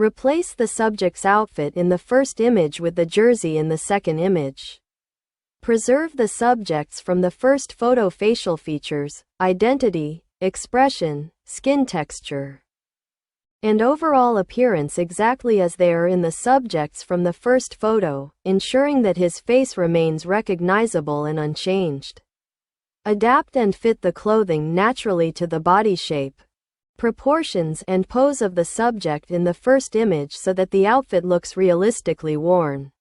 Replace the subject's outfit in the first image with the jersey in the second image. Preserve the subjects from the first photo facial features, identity, expression, skin texture, and overall appearance exactly as they are in the subjects from the first photo, ensuring that his face remains recognizable and unchanged. Adapt and fit the clothing naturally to the body shape, proportions, and pose of the subject in the first image so that the outfit looks realistically worn.